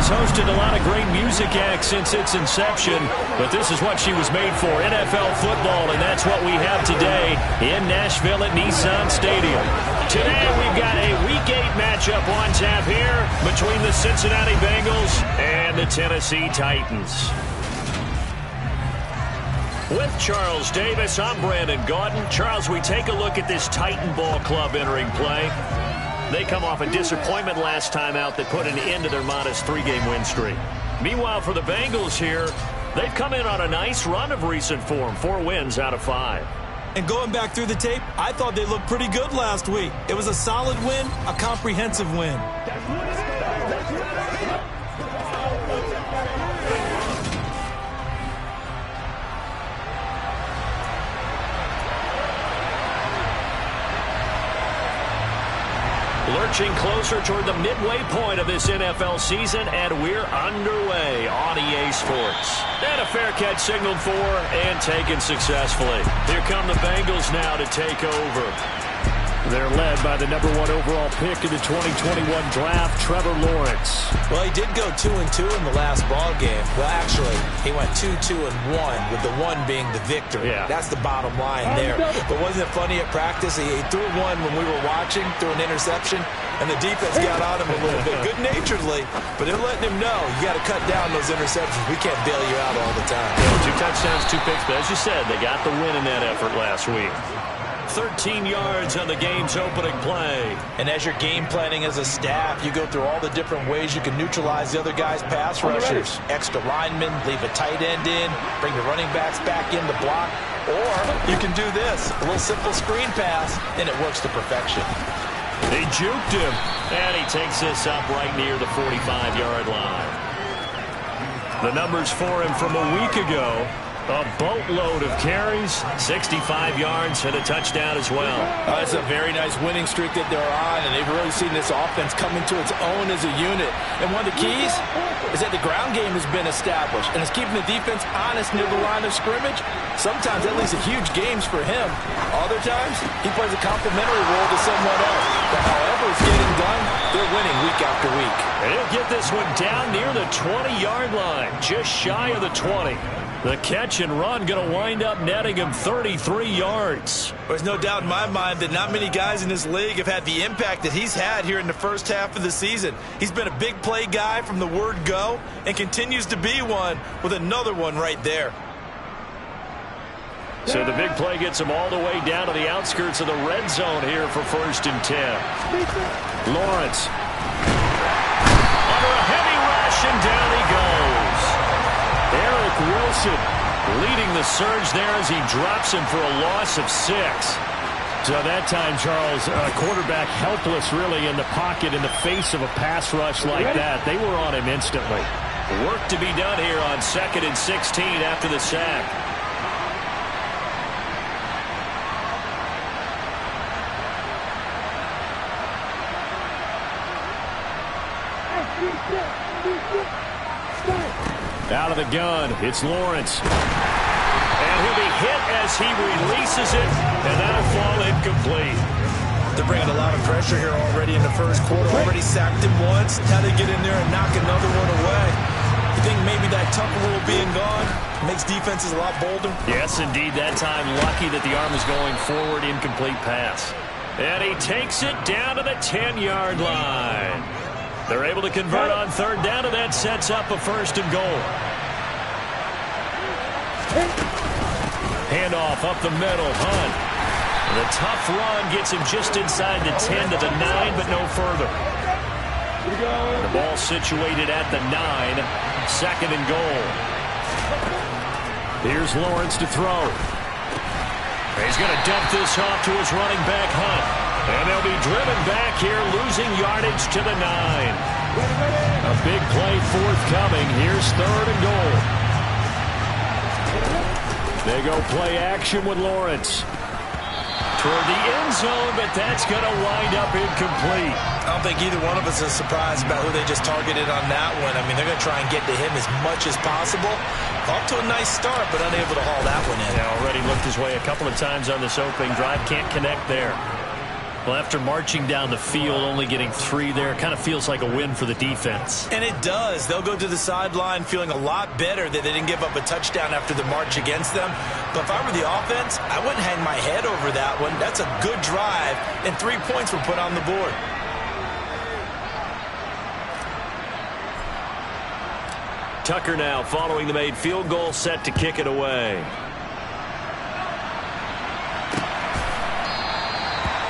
has hosted a lot of great music acts since its inception, but this is what she was made for, NFL football, and that's what we have today in Nashville at Nissan Stadium. Today we've got a Week 8 matchup on tap here between the Cincinnati Bengals and the Tennessee Titans. With Charles Davis, I'm Brandon Gaudin. Charles, we take a look at this Titan Ball Club entering play. They come off a disappointment last time out that put an end to their modest 3-game win streak. Meanwhile, for the Bengals here, they've come in on a nice run of recent form, 4 wins out of 5. And going back through the tape, I thought they looked pretty good last week. It was a solid win, a comprehensive win. Lurching closer toward the midway point of this NFL season, and we're underway on EA Sports. And a fair catch signaled for and taken successfully. Here come the Bengals now to take over. They're led by the #1 overall pick in the 2021 draft, Trevor Lawrence. Well, he did go 2-2 in the last ball game. Well, actually, he went 2-2-1, with the 1 being the victory. Yeah. That's the bottom line there. But wasn't it funny at practice? He threw one when we were watching, threw an interception, and the defense got on him a little bit, good-naturedly. But they're letting him know, you got to cut down those interceptions. We can't bail you out all the time. Yeah, 2 touchdowns, 2 picks, but as you said, they got the win in that effort last week. 13 yards on the game's opening play. And as you're game planning as a staff, you go through all the different ways you can neutralize the other guy's pass rushers. Extra linemen, leave a tight end in, bring the running backs back in to block. Or you can do this, a little simple screen pass, and it works to perfection. They juked him, and he takes this up right near the 45-yard line. The numbers for him from a week ago. A boatload of carries, 65 yards, and a touchdown as well. It's a very nice winning streak that they're on, and they've really seen this offense come into its own as a unit. And one of the keys is that the ground game has been established, and it's keeping the defense honest near the line of scrimmage. Sometimes that leads to huge games for him. Other times, he plays a complementary role to someone else. But however it's getting done, they're winning week after week. And he'll get this one down near the 20-yard line, just shy of the 20. The catch and run going to wind up netting him 33 yards. There's no doubt in my mind that not many guys in this league have had the impact that he's had here in the first half of the season. He's been a big play guy from the word go and continues to be one with another one right there. So the big play gets him all the way down to the outskirts of the red zone here for 1st and 10. Lawrence. Under a heavy rush, and down he goes. Eric Wilson leading the surge there as he drops him for a loss of 6. So that time, Charles, quarterback helpless really in the pocket in the face of a pass rush like that. They were on him instantly. Work to be done here on 2nd and 16 after the sack. Out of the gun, it's Lawrence. And he'll be hit as he releases it, and that'll fall incomplete. They're bringing a lot of pressure here already in the first quarter. Already sacked him once. Now they get in there and knock another one away. You think maybe that tucker rule being gone makes defenses a lot bolder? Yes, indeed. That time, lucky that the arm was going forward, incomplete pass. And he takes it down to the 10-yard line. They're able to convert on 3rd down, and that sets up a 1st and goal. Handoff up the middle, Hunt. The tough run gets him just inside the 10 to the 9, but no further. The ball situated at the 9, 2nd and goal. Here's Lawrence to throw. He's going to dump this off to his running back, Hunt. And they'll be driven back here, losing yardage to the 9. A big play forthcoming. Here's 3rd and goal. They go play action with Lawrence. Toward the end zone, but that's going to wind up incomplete. I don't think either one of us is surprised about who they just targeted on that one. I mean, they're going to try and get to him as much as possible. Off to a nice start, but unable to haul that one in. Yeah, already looked his way a couple of times on this opening drive. Can't connect there. Well, after marching down the field, only getting 3 there, it kind of feels like a win for the defense. And it does. They'll go to the sideline feeling a lot better that they didn't give up a touchdown after the march against them. But if I were the offense, I wouldn't hang my head over that one. That's a good drive, and 3 points were put on the board. Tucker now following the made field goal, set to kick it away.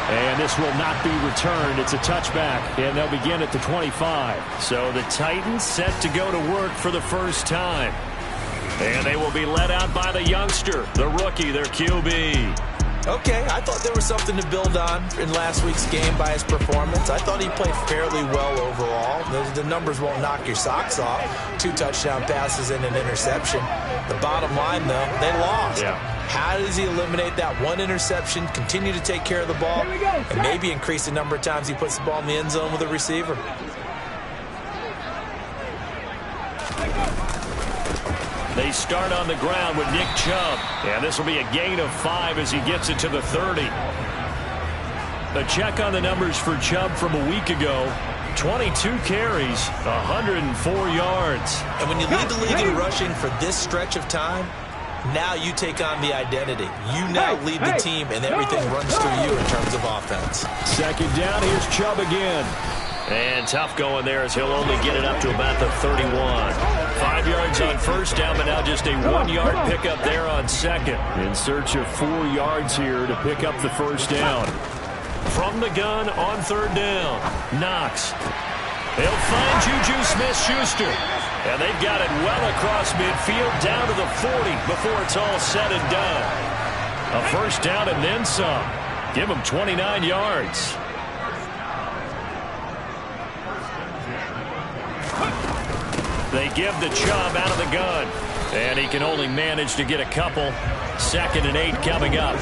And this will not be returned. It's a touchback, and they'll begin at the 25. So the Titans set to go to work for the first time. And they will be led out by the youngster, the rookie, their QB. Okay, I thought there was something to build on in last week's game by his performance. I thought he played fairly well overall. The numbers won't knock your socks off. 2 touchdown passes and an interception. The bottom line, though, they lost. Yeah. How does he eliminate that 1 interception, continue to take care of the ball, and maybe increase the number of times he puts the ball in the end zone with a receiver? They start on the ground with Nick Chubb. And this will be a gain of 5 as he gets it to the 30. A check on the numbers for Chubb from a week ago. 22 carries, 104 yards. And when you lead the league in rushing for this stretch of time, now you take on the identity. You now lead the team, and everything runs through you in terms of offense. Second down, here's Chubb again. And tough going there as he'll only get it up to about the 31. 5 yards on first down, but now just a 1-yard pickup there on second. In search of 4 yards here to pick up the first down. From the gun on third down, Knox. They'll find Juju Smith-Schuster. And they've got it well across midfield down to the 40 before it's all said and done. A first down and then some. Give them 29 yards. They give the Chubb out of the gun. And he can only manage to get a couple. 2nd and 8 coming up.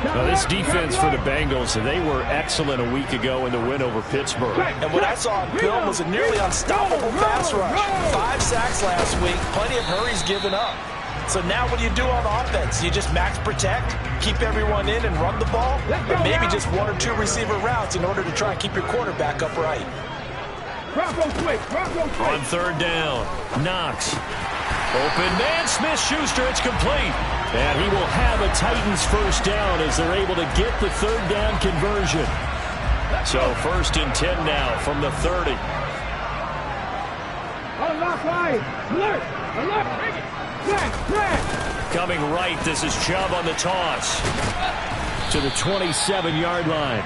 Now, this defense for the Bengals, they were excellent a week ago in the win over Pittsburgh. And what I saw on film was a nearly unstoppable pass rush. 5 sacks last week, plenty of hurries given up. So now what do you do on offense? You just max protect, keep everyone in and run the ball? Or maybe just 1 or 2 receiver routes in order to try and keep your quarterback upright? On third down, Knox. Open man, Smith-Schuster, it's complete. And he will have a Titans first down as they're able to get the third down conversion. So 1st and 10 now from the 30. Coming right, this is Chubb on the toss. To the 27-yard line.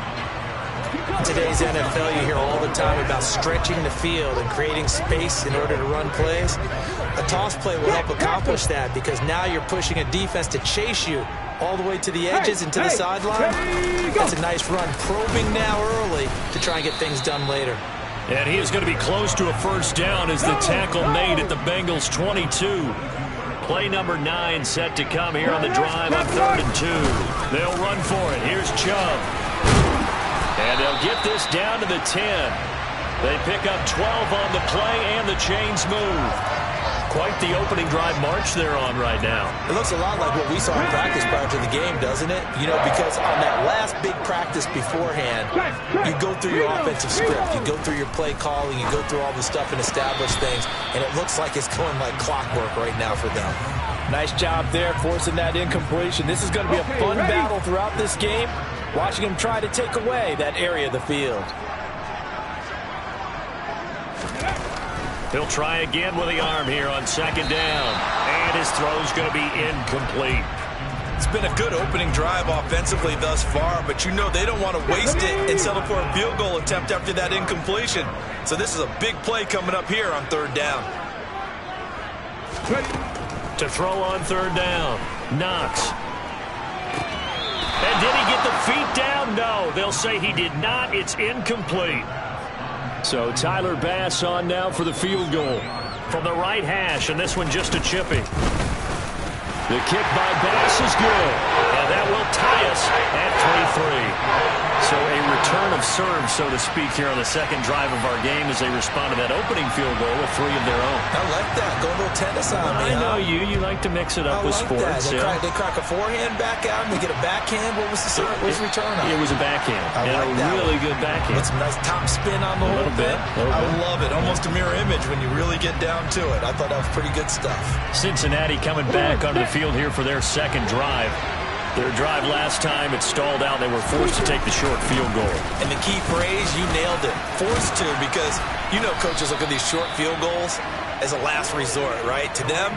In today's NFL, you hear all the time about stretching the field and creating space in order to run plays. A toss play will help accomplish that because now you're pushing a defense to chase you all the way to the edges and to the sideline. That's a nice run, probing now early to try and get things done later. And he is going to be close to a first down as the tackle made at the Bengals 22. Play number 9 set to come here on the drive on 3rd and 2. They'll run for it. Here's Chubb. And they'll get this down to the 10. They pick up 12 on the play, and the chains move. Quite the opening drive march they're on right now. It looks a lot like what we saw in practice prior to the game, doesn't it? You know, because on that last big practice beforehand, you go through your offensive script, you go through your play calling, you go through all the stuff and establish things, and it looks like it's going like clockwork right now for them. Nice job there forcing that incompletion. This is going to be a fun battle throughout this game, watching him try to take away that area of the field. He'll try again with the arm here on 2nd down. And his throw's going to be incomplete. It's been a good opening drive offensively thus far, but you know they don't want to waste it and settle for a field goal attempt after that incompletion. So this is a big play coming up here on 3rd down. To throw on 3rd down, Knox. And did he get the feet down? No, they'll say he did not. It's incomplete. So Tyler Bass on now for the field goal from the right hash, and this one just a chippy. The kick by Bass is good, and that will tie us at 3-3. So a return of serve, so to speak, here on the second drive of our game as they respond to that opening field goal with 3 of their own. I like that. Go a little tennis on me. I know you. You like to mix it up with sports. They crack a forehand back out and they get a backhand. What was the serve? What was the return on? It was a backhand. I like a that really good backhand. With some nice top spin on the whole thing. I love it. Almost a mirror image when you really get down to it. I thought that was pretty good stuff. Cincinnati coming back onto the field here for their second drive. Their drive last time, it stalled out. They were forced to take the short field goal. And the key phrase, you nailed it. Forced to, because you know coaches look at these short field goals as a last resort, right? To them,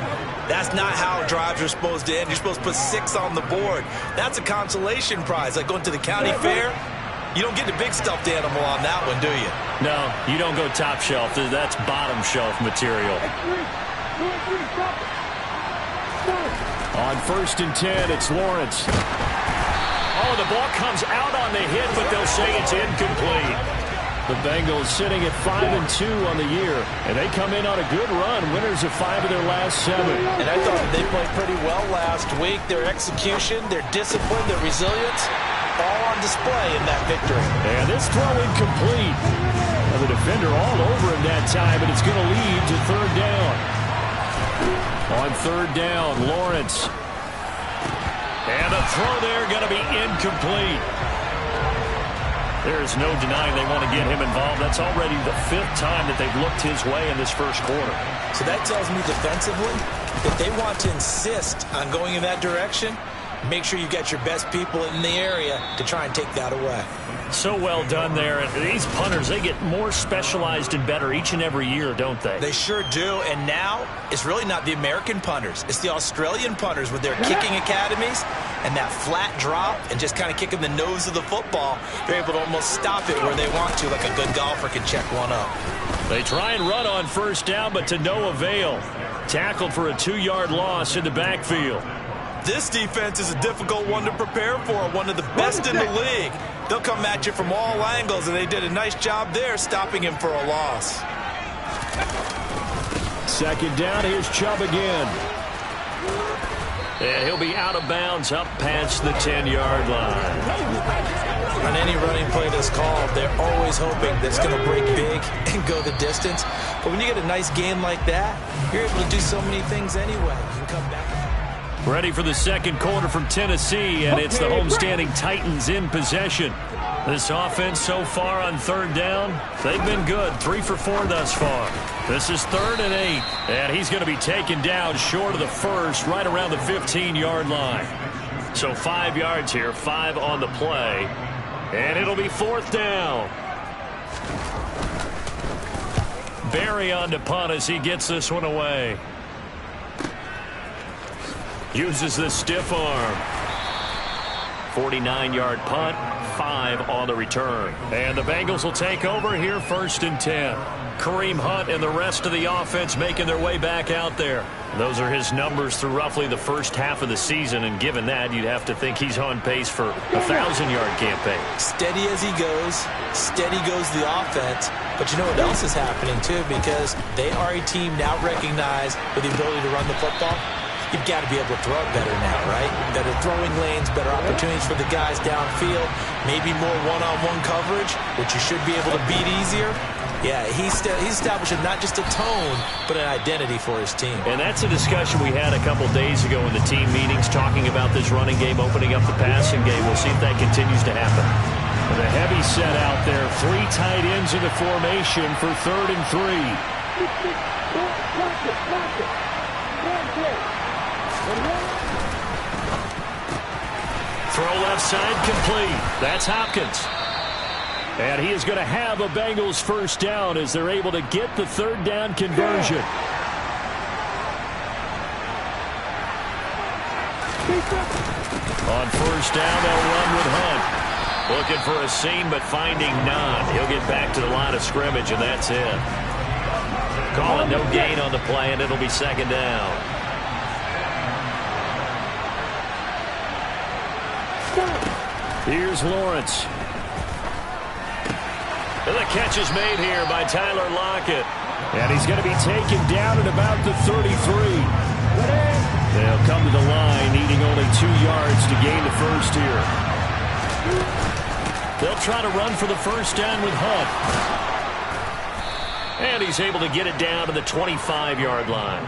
that's not how drives are supposed to end. You're supposed to put 6 on the board. That's a consolation prize. Like going to the county fair, you don't get the big stuffed animal on that one, do you? No, you don't go top shelf. That's bottom shelf material. On 1st and 10, it's Lawrence. Oh, the ball comes out on the hit, but they'll say it's incomplete. The Bengals sitting at 5-2 on the year, and they come in on a good run, winners of 5 of their last 7. And I thought they played pretty well last week. Their execution, their discipline, their resilience, all on display in that victory. And this throw incomplete. And the defender all over him that time, and it's going to lead to 3rd down. On 3rd down, Lawrence. And a throw there going to be incomplete. There's no denying they want to get him involved. That's already the 5th time that they've looked his way in this first quarter. So that tells me defensively that they want to insist on going in that direction. Make sure you've got your best people in the area to try and take that away. So well done there. And these punters, they get more specialized and better each and every year, don't they? They sure do. And now it's really not the American punters. It's the Australian punters with their kicking academies and that flat drop and just kind of kicking the nose of the football. They're able to almost stop it where they want to, like a good golfer can check one up. They try and run on 1st down, but to no avail. Tackled for a 2-yard loss in the backfield. This defense is a difficult one to prepare for, one of the best in the league. They'll come at you from all angles, and they did a nice job there stopping him for a loss. 2nd down, here's Chubb again. And he'll be out of bounds up past the 10-yard line. On any running play that's called, they're always hoping that it's going to break big and go the distance. But when you get a nice game like that, you're able to do so many things anyway. You can come back. Ready for the second quarter from Tennessee, and it's the homestanding Titans in possession. This offense so far on 3rd down, they've been good. 3 for 4 thus far. This is 3rd and 8, and he's going to be taken down short of the first, right around the 15-yard line. So 5 yards here, 5 on the play, and it'll be 4th down. Barry on to punt as he gets this one away. Uses the stiff arm. 49-yard punt, 5 on the return. And the Bengals will take over here 1st and 10. Kareem Hunt and the rest of the offense making their way back out there. Those are his numbers through roughly the first half of the season, and given that, you'd have to think he's on pace for a 1,000-yard campaign. Steady as he goes, steady goes the offense. But you know what else is happening, too, because they are a team now recognized with the ability to run the football. You've got to be able to throw it better now, right? Better throwing lanes, better opportunities for the guys downfield, maybe more one-on-one coverage, which you should be able to beat easier. Yeah, he's establishing not just a tone, but an identity for his team. And that's a discussion we had a couple days ago in the team meetings, talking about this running game, opening up the passing game. We'll see if that continues to happen. With a heavy set out there, 3 tight ends in the formation for 3rd and 3. Throw left side complete. That's Hopkins. And he is going to have a Bengals 1st down as they're able to get the 3rd down conversion. On 1st down, they'll run with Hunt. Looking for a seam, but finding none. He'll get back to the line of scrimmage, and that's it. Calling no gain on the play, and it'll be 2nd down. Here's Lawrence. And the catch is made here by Tyler Lockett. And he's going to be taken down at about the 33. They'll come to the line, needing only 2 yards to gain the first here. They'll try to run for the first down with Hunt. And he's able to get it down to the 25-yard line.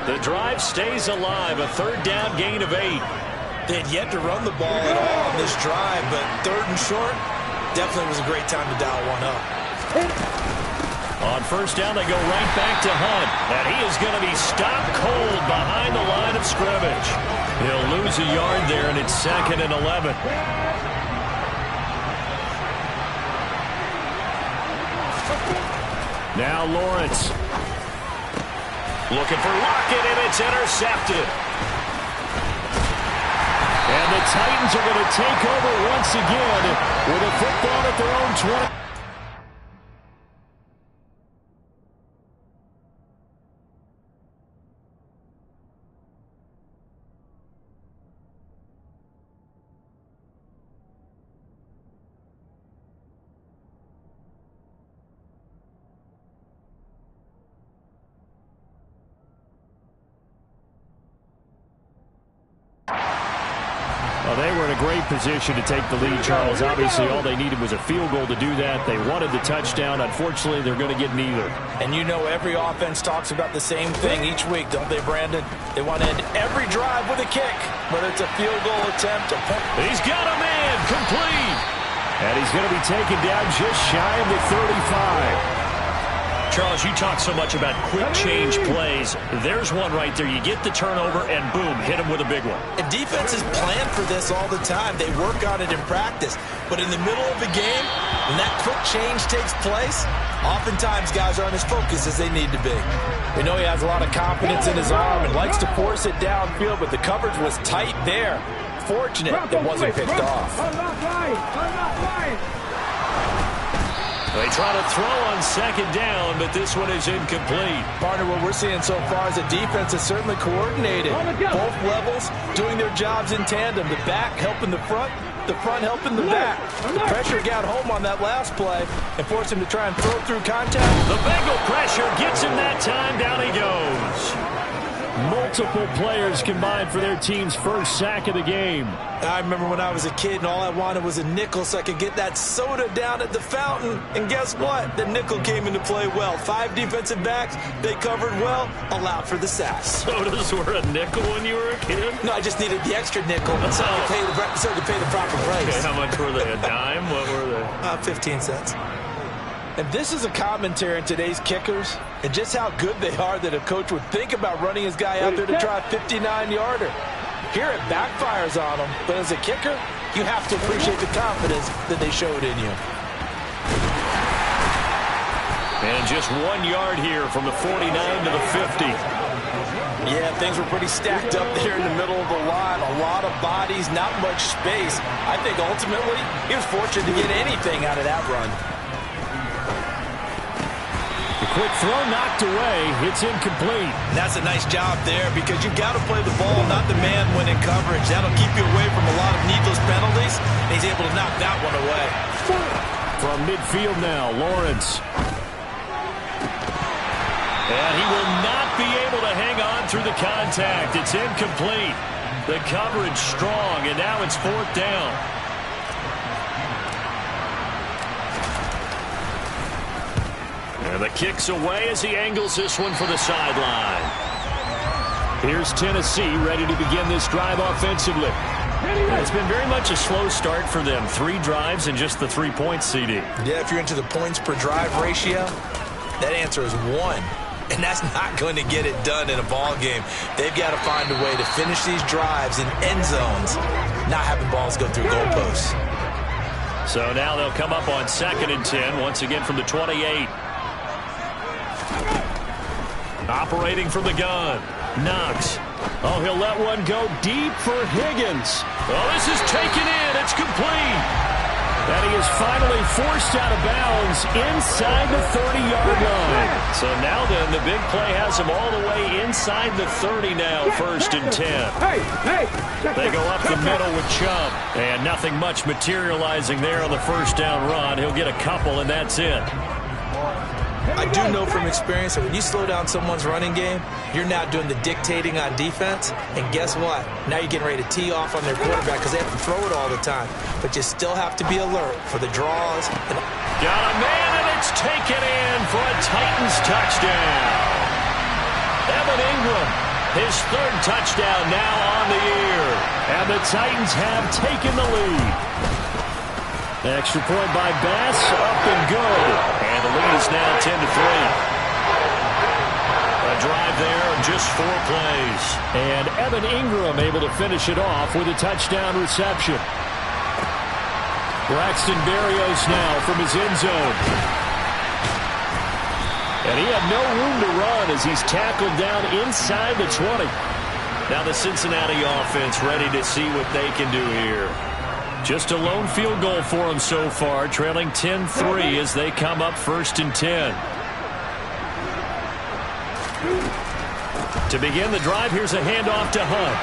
The drive stays alive, a 3rd down gain of 8. They had yet to run the ball at all on this drive, but 3rd and short definitely was a great time to dial one up. On first down, they go right back to Hunt. And he is going to be stopped cold behind the line of scrimmage. He'll lose a yard there, and it's 2nd and 11. Now Lawrence. Looking for Lockett, and it's intercepted. And the Titans are going to take over once again with a football at their own 20. Well, they were in a great position to take the lead, Charles. Obviously, all they needed was a field goal to do that. They wanted the touchdown. Unfortunately, they're going to get neither. And you know every offense talks about the same thing each week, don't they, Brandon? They want to end every drive with a kick, whether it's a field goal attempt, a punt. He's got a man complete. And he's going to be taken down just shy of the 35. Charles, you talk so much about quick change plays. There's one right there. You get the turnover, and boom, hit him with a big one. And defenses plan for this all the time. They work on it in practice. But in the middle of the game, when that quick change takes place, oftentimes guys aren't as focused as they need to be. We know he has a lot of confidence in his arm and likes to force it downfield, but the coverage was tight there. Fortunate it wasn't picked off. They try to throw on 2nd down, but this one is incomplete. Partner, what we're seeing so far is the defense is certainly coordinated. Both levels doing their jobs in tandem. The back helping the front helping the back. The pressure got home on that last play and forced him to try and throw through contact. The Bengal pressure gets him that time. Down he goes. Multiple players combined for their team's first sack of the game. I remember when I was a kid and all I wanted was a nickel so I could get that soda down at the fountain. And guess what? The nickel came into play well. 5 defensive backs, they covered well, allowed for the sack. Sodas were a nickel when you were a kid? No, I just needed the extra nickel so I could pay the proper price. Okay, how much were they? A dime? What were they? 15 cents. And this is a commentary on today's kickers and just how good they are that a coach would think about running his guy out there to try a 59-yarder. Here it backfires on him, but as a kicker, you have to appreciate the confidence that they showed in you. And just 1 yard here from the 49 to the 50. Yeah, things were pretty stacked up there in the middle of the line. A lot of bodies, not much space. I think ultimately he was fortunate to get anything out of that run. The quick throw knocked away. It's incomplete. And that's a nice job there because you've got to play the ball, not the man when in coverage. That'll keep you away from a lot of needless penalties. And he's able to knock that one away. From midfield now, Lawrence. And he will not be able to hang on through the contact. It's incomplete. The coverage strong, and now it's 4th down. And the kick's away as he angles this one for the sideline. Here's Tennessee ready to begin this drive offensively. It's been very much a slow start for them. 3 drives and just the 3 points, CD. Yeah, if you're into the points per drive ratio, that answer is 1. And that's not going to get it done in a ball game. They've got to find a way to finish these drives in end zones, not having balls go through goalposts. So now they'll come up on 2nd and 10, once again from the 28. Operating from the gun. Knox. Oh, he'll let one go deep for Higgins. Oh, this is taken in. It's complete. And he is finally forced out of bounds inside the 30-yard line. So now then, the big play has him all the way inside the 30 now, 1st and 10. They go up the middle with Chubb. And nothing much materializing there on the first down run. He'll get a couple, and that's it. I do know from experience that when you slow down someone's running game, you're now doing the dictating on defense. And guess what? Now you're getting ready to tee off on their quarterback because they have to throw it all the time. But you still have to be alert for the draws. Got a man, and it's taken in for a Titans touchdown. Evan Ingram, his third touchdown now on the year. And the Titans have taken the lead. Extra point by Bass, up and good. And the lead is now 10-3. A drive there of just 4 plays. And Evan Ingram able to finish it off with a touchdown reception. Braxton Berrios now from his end zone. And he had no room to run as he's tackled down inside the 20. Now the Cincinnati offense ready to see what they can do here. Just a lone field goal for them so far, trailing 10-3 as they come up 1st and 10. To begin the drive, here's a handoff to Hunt.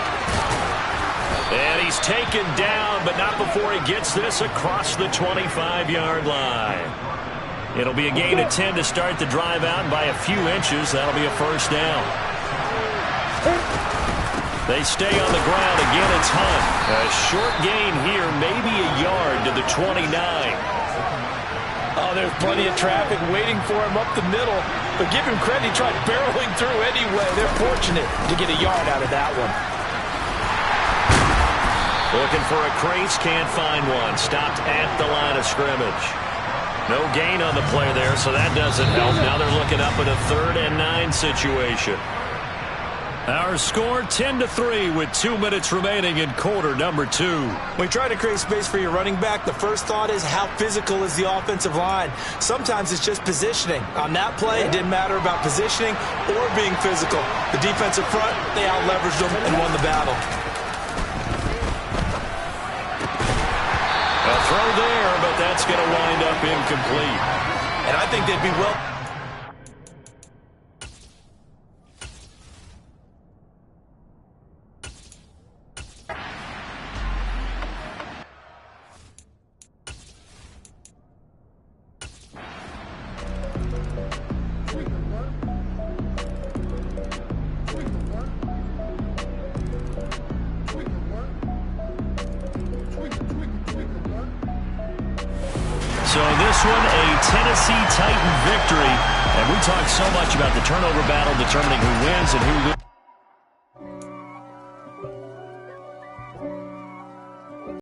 And he's taken down, but not before he gets this across the 25-yard line. It'll be a gain of 10 to start the drive out, and by a few inches, that'll be a first down. They stay on the ground. Again, it's Hunt. A short gain here, maybe a yard to the 29. Oh, there's plenty of traffic waiting for him up the middle. But give him credit, he tried barreling through anyway. They're fortunate to get a yard out of that one. Looking for a crease, can't find one. Stopped at the line of scrimmage. No gain on the play there, so that doesn't help. Now they're looking up at a 3rd and 9 situation. Our score 10-3 with 2 minutes remaining in quarter number 2. When you try to create space for your running back, the first thought is how physical is the offensive line. Sometimes it's just positioning. On that play, it didn't matter about positioning or being physical. The defensive front, they out-leveraged them and won the battle. A throw there, but that's going to wind up incomplete. And I think they'd be well... So this one, a Tennessee Titan victory. And we talked so much about the turnover battle determining who wins and who loses.